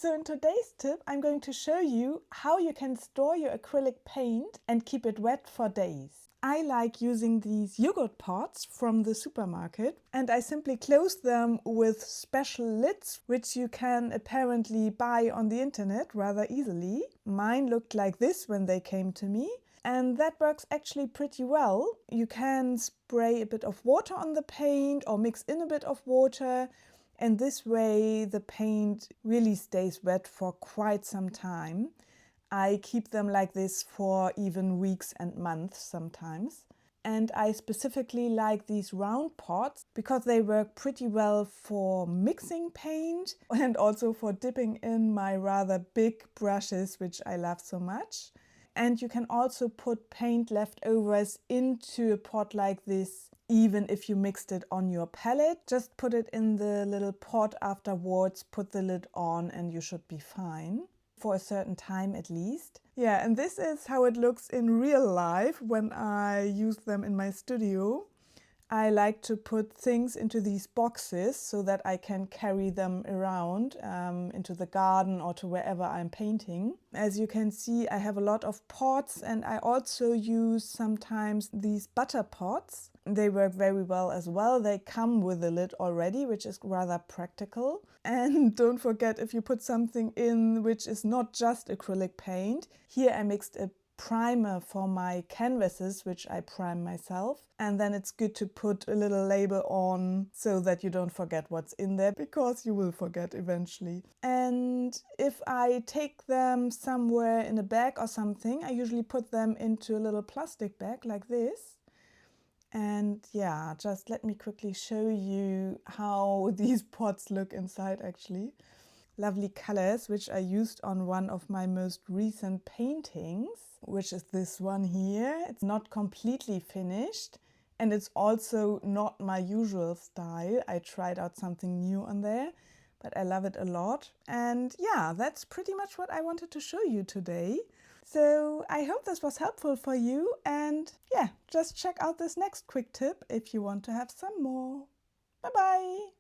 So in today's tip, I'm going to show you how you can store your acrylic paint and keep it wet for days. I like using these yogurt pots from the supermarket, and I simply close them with special lids, which you can apparently buy on the internet rather easily. Mine looked like this when they came to me, and that works actually pretty well. You can spray a bit of water on the paint or mix in a bit of water, and this way the paint really stays wet for quite some time. I keep them like this for even weeks and months sometimes. And I specifically like these round pots because they work pretty well for mixing paint and also for dipping in my rather big brushes, which I love so much. And you can also put paint leftovers into a pot like this, even if you mixed it on your palette. Just put it in the little pot afterwards, put the lid on, and you should be fine. For a certain time at least. Yeah, and this is how it looks in real life when I use them in my studio. I like to put things into these boxes so that I can carry them around into the garden or to wherever I'm painting. As you can see, I have a lot of pots, and I also use sometimes these butter pots. They work very well as well. They come with a lid already, which is rather practical. And don't forget, if you put something in which is not just acrylic paint, here I mixed a primer for my canvases, which I prime myself, and then it's good to put a little label on so that you don't forget what's in there, because you will forget eventually. And if I take them somewhere in a bag or something, I usually put them into a little plastic bag like this. And yeah, just let me quickly show you how these pots look inside actually. Lovely colors, which I used on one of my most recent paintings, which is this one here. It's not completely finished, and it's also not my usual style. I tried out something new on there, but I love it a lot. And yeah, that's pretty much what I wanted to show you today. So I hope this was helpful for you, and yeah, just check out this next quick tip if you want to have some more. Bye bye!